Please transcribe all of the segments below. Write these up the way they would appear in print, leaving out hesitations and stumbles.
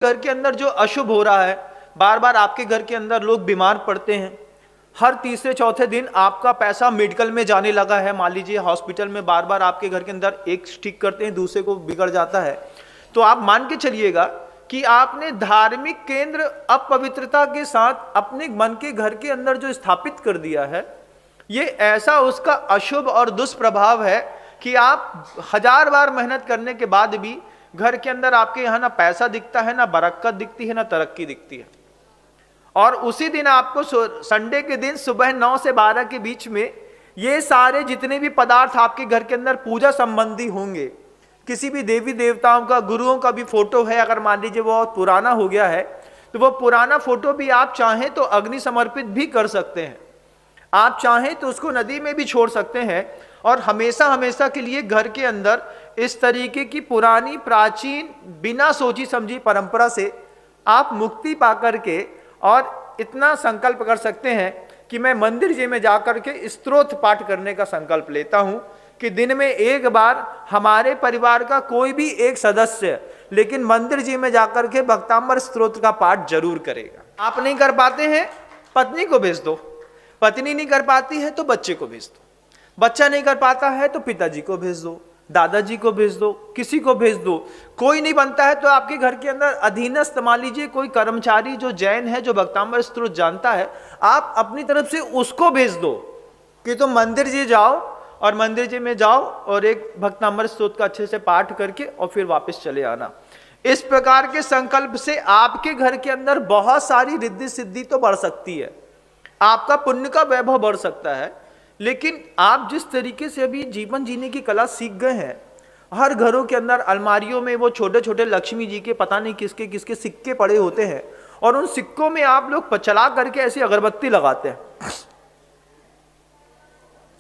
घर के अंदर जो अशुभ हो रहा है, बार बार आपके घर के अंदर लोग बीमार पड़ते हैं, हर तीसरे चौथे दिन आपका पैसा मेडिकल में जाने लगा है। मान लीजिए हॉस्पिटल में बार बार आपके घर के अंदर एक ठीक करते हैं, दूसरे को बिगड़ जाता है, तो आप मान के चलिएगा कि आपने धार्मिक केंद्र अपवित्रता के साथ अपने मन के घर के अंदर जो स्थापित कर दिया है, ये ऐसा उसका अशुभ और दुष्प्रभाव है कि आप 1000 बार मेहनत करने के बाद भी घर के अंदर आपके यहां ना पैसा दिखता है, ना बरकत दिखती है, ना तरक्की दिखती है। और उसी दिन आपको संडे के दिन सुबह 9 से 12 के बीच में ये सारे जितने भी पदार्थ आपके घर के अंदर पूजा संबंधी होंगे, किसी भी देवी देवताओं का, गुरुओं का भी फोटो है, अगर मान लीजिए वो पुराना हो गया है तो वो पुराना फोटो भी आप चाहें तो अग्नि समर्पित भी कर सकते हैं, आप चाहें तो उसको नदी में भी छोड़ सकते हैं। और हमेशा हमेशा के लिए घर के अंदर इस तरीके की पुरानी प्राचीन बिना सोची समझी परंपरा से आप मुक्ति पाकर के और इतना संकल्प कर सकते हैं कि मैं मंदिर जी में जाकर के स्तोत्र पाठ करने का संकल्प लेता हूं कि दिन में एक बार हमारे परिवार का कोई भी एक सदस्य लेकिन मंदिर जी में जाकर के भक्तांबर स्तोत्र का पाठ जरूर करेगा। आप नहीं कर पाते हैं, पत्नी को भेज दो, पत्नी नहीं कर पाती है तो बच्चे को भेज दो, बच्चा नहीं कर पाता है तो पिताजी को भेज दो, दादाजी को भेज दो, किसी को भेज दो। कोई नहीं बनता है तो आपके घर के अंदर अधीनस्थ, मान लीजिए कोई कर्मचारी जो जैन है, जो भक्तांबर स्तोत्र जानता है, आप अपनी तरफ से उसको भेज दो कि तुम मंदिर जी जाओ और मंदिर जी में जाओ और एक भक्तांबर स्तोत्र का अच्छे से पाठ करके और फिर वापस चले आना। इस प्रकार के संकल्प से आपके घर के अंदर बहुत सारी रिद्धि सिद्धि तो बढ़ सकती है, आपका पुण्य का वैभव बढ़ सकता है। लेकिन आप जिस तरीके से अभी जीवन जीने की कला सीख गए हैं, हर घरों के अंदर अलमारियों में वो छोटे छोटे लक्ष्मी जी के पता नहीं किसके किसके सिक्के पड़े होते हैं और उन सिक्कों में आप लोग चला करके ऐसी अगरबत्ती लगाते हैं।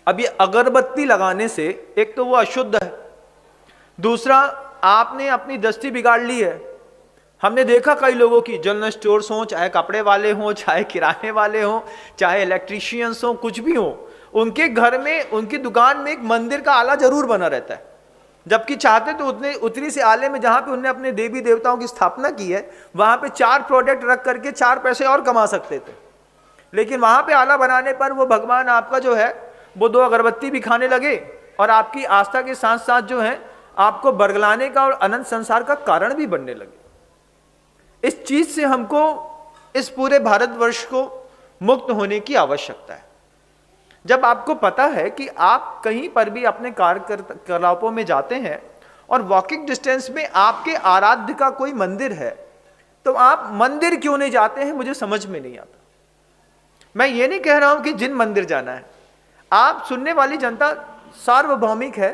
अब ये अगरबत्ती लगाने से एक तो वो अशुद्ध है, दूसरा आपने अपनी दृष्टि बिगाड़ ली है। हमने देखा कई लोगों की, जनरल स्टोर्स हो, चाहे कपड़े वाले हों, चाहे किराने वाले हों, चाहे इलेक्ट्रीशियंस हों, कुछ भी हो, उनके घर में, उनकी दुकान में एक मंदिर का आला जरूर बना रहता है, जबकि चाहते तो उतनी से आले में जहां पे उन्होंने अपने देवी देवताओं की स्थापना की है वहां पे 4 प्रोडक्ट रख करके 4 पैसे और कमा सकते थे। लेकिन वहां पे आला बनाने पर वो भगवान आपका जो है वो 2 अगरबत्ती भी खाने लगे और आपकी आस्था के साथ साथ जो है आपको बरगलाने का और अनंत संसार का कारण भी बनने लगे। इस चीज से हमको, इस पूरे भारतवर्ष को मुक्त होने की आवश्यकता है। जब आपको पता है कि आप कहीं पर भी अपने कार्यकलापों में जाते हैं और वॉकिंग डिस्टेंस में आपके आराध्य का कोई मंदिर है, तो आप मंदिर क्यों नहीं जाते हैं, मुझे समझ में नहीं आता। मैं ये नहीं कह रहा हूं कि जिन मंदिर जाना है, आप सुनने वाली जनता सार्वभौमिक है,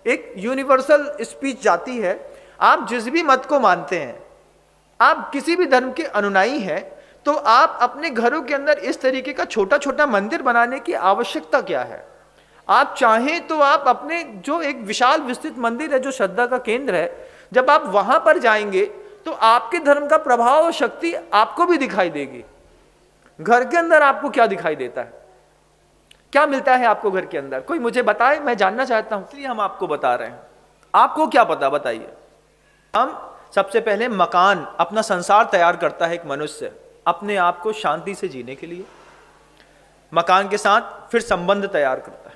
एक यूनिवर्सल स्पीच जाती है। आप जिस भी मत को मानते हैं, आप किसी भी धर्म के अनुयायी हैं, तो आप अपने घरों के अंदर इस तरीके का छोटा छोटा मंदिर बनाने की आवश्यकता क्या है। आप चाहें तो आप अपने जो एक विशाल विस्तृत मंदिर है, जो श्रद्धा का केंद्र है, जब आप वहां पर जाएंगे तो आपके धर्म का प्रभाव और शक्ति आपको भी दिखाई देगी। घर के अंदर आपको क्या दिखाई देता है, क्या मिलता है आपको घर के अंदर, कोई मुझे बताए, मैं जानना चाहता हूं, इसलिए हम आपको बता रहे हैं। आपको क्या पता, बताइए। हम सबसे पहले मकान, अपना संसार तैयार करता है एक मनुष्य अपने आप को शांति से जीने के लिए, मकान के साथ फिर संबंध तैयार करता है।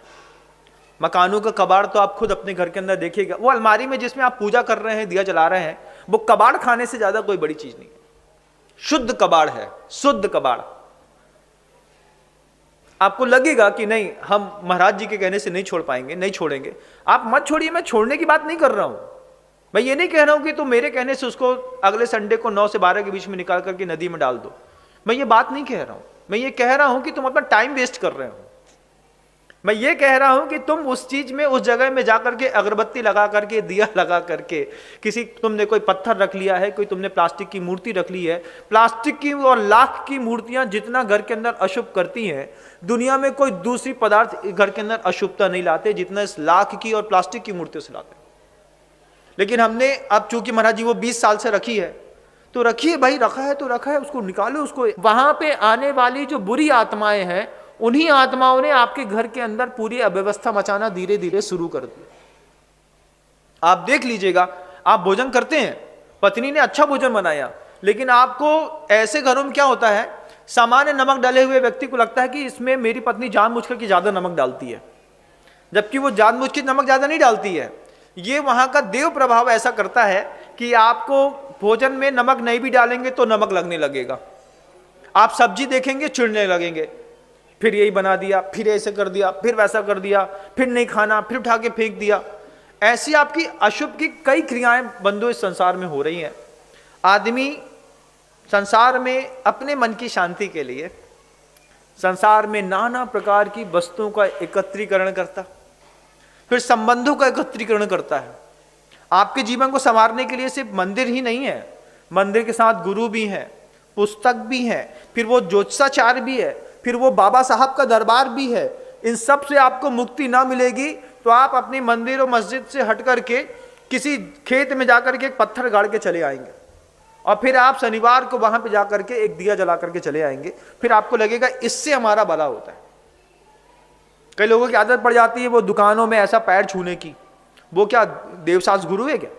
मकानों का कबाड़ तो आप खुद अपने घर के अंदर देखिएगा, वो अलमारी में जिसमें आप पूजा कर रहे हैं, दिया जला रहे हैं, वो कबाड़ खाने से ज्यादा कोई बड़ी चीज नहीं है। शुद्ध कबाड़ है, शुद्ध कबाड़। आपको लगेगा कि नहीं, हम महाराज जी के कहने से नहीं छोड़ पाएंगे, नहीं छोड़ेंगे, आप मत छोड़िए। मैं छोड़ने की बात नहीं कर रहा हूं, मैं ये नहीं कह रहा हूं कि तुम मेरे कहने से उसको अगले संडे को 9 से 12 के बीच में निकाल करके नदी में डाल दो, मैं ये बात नहीं कह रहा हूं। मैं ये कह रहा हूं कि तुम अपना टाइम वेस्ट कर रहे हो। मैं ये कह रहा हूं कि तुम उस चीज में, उस जगह में जाकर के अगरबत्ती लगा करके, दिया लगा करके, किसी तुमने कोई पत्थर रख लिया है, कोई तुमने प्लास्टिक की मूर्ति रख ली है। प्लास्टिक की और लाख की मूर्तियां जितना घर के अंदर अशुभ करती हैं, दुनिया में कोई दूसरी पदार्थ घर के अंदर अशुभता नहीं लाते जितना इस लाख की और प्लास्टिक की मूर्तियों से लाते। लेकिन हमने अब चूंकि महाराज जी वो 20 साल से रखी है, तो रखिए भाई, रखा है तो रखा है, उसको निकालो। उसको वहां पे आने वाली जो बुरी आत्माएं हैं, उन्हीं आत्माओं ने आपके घर के अंदर पूरी अव्यवस्था मचाना धीरे धीरे शुरू कर दिया। आप देख लीजिएगा, आप भोजन करते हैं, पत्नी ने अच्छा भोजन बनाया, लेकिन आपको ऐसे घरों में क्या होता है, सामान्य नमक डाले हुए व्यक्ति को लगता है कि इसमें मेरी पत्नी जानबूझ कर के ज्यादा नमक डालती है, जबकि वो जानबूझ के नमक ज्यादा नहीं डालती है। ये वहां का देव प्रभाव ऐसा करता है कि आपको भोजन में नमक नहीं भी डालेंगे तो नमक लगने लगेगा। आप सब्जी देखेंगे चिढ़ने लगेंगे, फिर यही बना दिया, फिर ऐसे कर दिया, फिर वैसा कर दिया, फिर नहीं खाना, फिर उठा के फेंक दिया। ऐसी आपकी अशुभ की कई क्रियाएं बंधु इस संसार में हो रही हैं। आदमी संसार में अपने मन की शांति के लिए संसार में नाना प्रकार की वस्तुओं का एकत्रीकरण करता, फिर संबंधों का एकत्रीकरण करता है। आपके जीवन को संवारने के लिए सिर्फ मंदिर ही नहीं है, मंदिर के साथ गुरु भी हैं, पुस्तक भी है, फिर वो ज्योतिषाचार्य भी है, फिर वो बाबा साहब का दरबार भी है। इन सब से आपको मुक्ति ना मिलेगी तो आप अपनी मंदिर और मस्जिद से हट करके किसी खेत में जाकर के एक पत्थर गाड़ के चले आएंगे, और फिर आप शनिवार को वहां पे जाकर के एक दिया जला करके चले आएंगे। फिर आपको लगेगा इससे हमारा भला होता है। कई लोगों की आदत पड़ जाती है वो दुकानों में ऐसा पैर छूने की। वो क्या देवशास्त्र गुरु है क्या?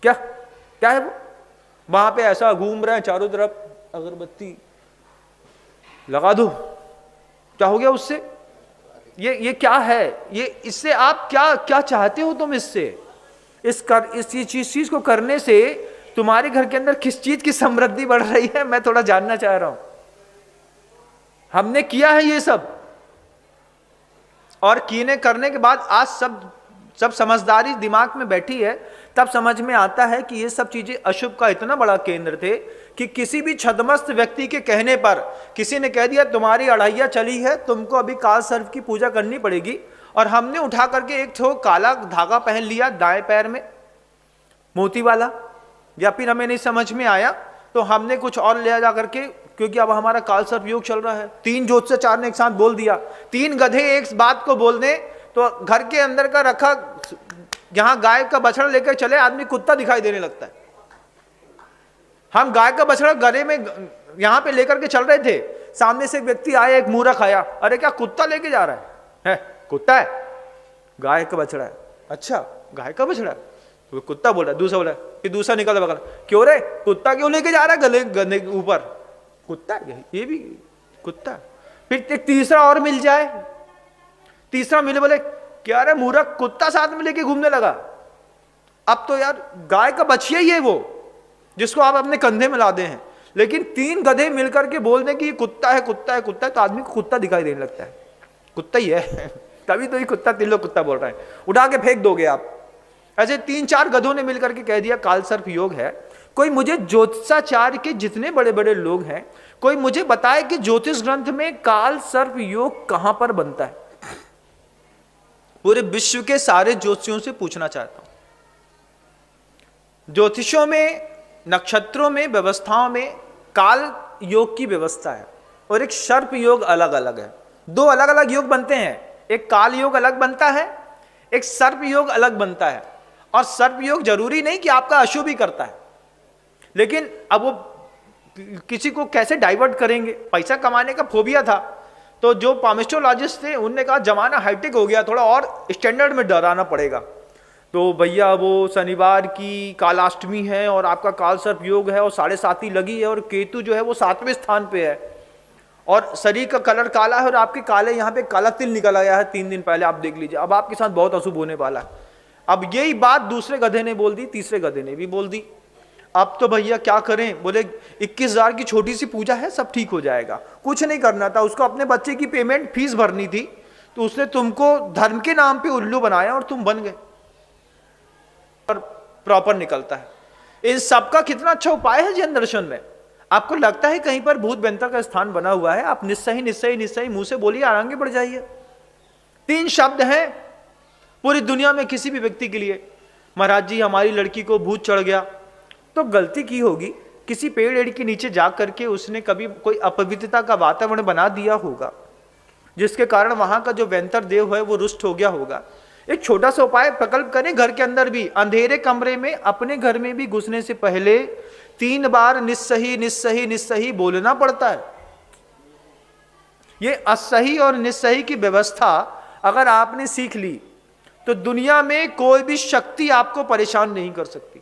क्या क्या है वो? वहां पे ऐसा घूम रहे हैं चारों तरफ, अगरबत्ती लगा दो, क्या हो गया उससे? ये क्या है? ये इससे आप क्या क्या चाहते हो तुम? इससे इस चीज को करने से तुम्हारे घर के अंदर किस चीज की समृद्धि बढ़ रही है, मैं थोड़ा जानना चाह रहा हूं। हमने किया है ये सब, और कीने करने के बाद आज सब समझदारी दिमाग में बैठी है, तब समझ में आता है कि ये सब चीजें अशुभ का इतना बड़ा केंद्र थे कि किसी भी छदमस्त व्यक्ति के कहने पर किसी ने कह दिया तुम्हारी अढ़ैया चली है, तुमको अभी काल सर्प की पूजा करनी पड़ेगी, और हमने उठा करके एक ठो काला धागा पहन लिया दाएं पैर में मोती वाला, या फिर हमें नहीं समझ में आया तो हमने कुछ और ले जा करके, क्योंकि अब हमारा काल सर्प योग चल रहा है। 3 ज्योतिषाचार्य ने एक साथ बोल दिया, 3 गधे एक बात को बोल दें तो घर के अंदर का रखा यहां गाय का बछड़ा लेकर चले आदमी कुत्ता दिखाई देने लगता है। हम गाय का बछड़ा गले में यहां पे लेकर के चल रहे थे, सामने से एक व्यक्ति आया, एक मूर्ख आया, अरे क्या कुत्ता लेके जा रहा है? कुत्ता है? गाय का बछड़ा है। अच्छा गाय का बछड़ा है, तो कुत्ता बोल रहा है। दूसरा बोला, फिर दूसरा निकल बगल, क्यों रे कुत्ता क्यों लेके जा रहा है गले के ऊपर? कुत्ता है, ये भी कुत्ता। फिर एक तीसरा और मिल जाए, तीसरा मिले, बोले क्या रे मूर्ख कुत्ता साथ में लेके घूमने लगा। अब तो यार गाय का बछिया ही है वो जिसको आप अपने कंधे में लादे हैं, लेकिन 3 गधे मिलकर के बोल दें कि कुत्ता है कुत्ता है कुत्ता है, तो आदमी को कुत्ता दिखाई देने लगता है, कुत्ता ही है तभी तो ये कुत्ता 3 लोग कुत्ता बोल रहे हैं, उठा के फेंक दोगे आप। ऐसे 3-4 गधों ने मिलकर के कह दिया काल सर्प योग है। कोई मुझे ज्योतिषाचार्य के जितने बड़े बड़े लोग हैं, कोई मुझे बताए कि ज्योतिष ग्रंथ में काल सर्प योग कहां पर बनता है। पूरे विश्व के सारे ज्योतिषियों से पूछना चाहता हूं, ज्योतिषों में, नक्षत्रों में, व्यवस्थाओं में काल योग की व्यवस्था है और एक सर्प योग अलग अलग है। 2 अलग अलग योग बनते हैं, एक काल योग अलग बनता है, एक सर्प योग अलग बनता है। और सर्प योग जरूरी नहीं कि आपका अशुभ ही करता है, लेकिन अब वो किसी को कैसे डाइवर्ट करेंगे। पैसा कमाने का फोबिया था, तो जो पामिस्ट्रोलॉजिस्ट थे उनने कहा जमाना हाईटेक हो गया, थोड़ा और स्टैंडर्ड में डराना पड़ेगा। तो भैया वो शनिवार की कालाष्टमी है और आपका काल सर्प योग है और 7.5 लगी है और केतु जो है वो 7वें स्थान पे है और शरीर का कलर काला है और आपके काले यहाँ पे काला तिल निकल आया है 3 दिन पहले, आप देख लीजिए, अब आपके साथ बहुत अशुभ होने वाला है। अब यही बात दूसरे गधे ने बोल दी, तीसरे गधे ने भी बोल दी। अब तो भैया क्या करें? बोले 21,000 की छोटी सी पूजा है, सब ठीक हो जाएगा। कुछ नहीं करना था, उसको अपने बच्चे की पेमेंट फीस भरनी थी, तो उसने तुमको धर्म के नाम पे उल्लू बनाया और तुम बन गए। और प्रॉपर निकलता है। इन सबका कितना अच्छा उपाय है जैन दर्शन में। आपको लगता है कहीं पर भूत व्यंतर का स्थान बना हुआ है, आप निस्सही निस्सही निस्सही मुंह से बोलिए, आगे बढ़ जाइए। 3 शब्द हैं पूरी दुनिया में किसी भी व्यक्ति के लिए। महाराज जी हमारी लड़की को भूत चढ़ गया, तो गलती की होगी, किसी पेड़ एड़ के नीचे जा करके उसने कभी कोई अपवित्रता का वातावरण बना दिया होगा, जिसके कारण वहां का जो व्यंतर देव है वो रुष्ट हो गया होगा। एक छोटा सा उपाय प्रकल्प करें, घर के अंदर भी अंधेरे कमरे में अपने घर में भी घुसने से पहले 3 बार निस्सही निस्सही निस्सही बोलना पड़ता है। ये असही और निस्सही की व्यवस्था अगर आपने सीख ली तो दुनिया में कोई भी शक्ति आपको परेशान नहीं कर सकती।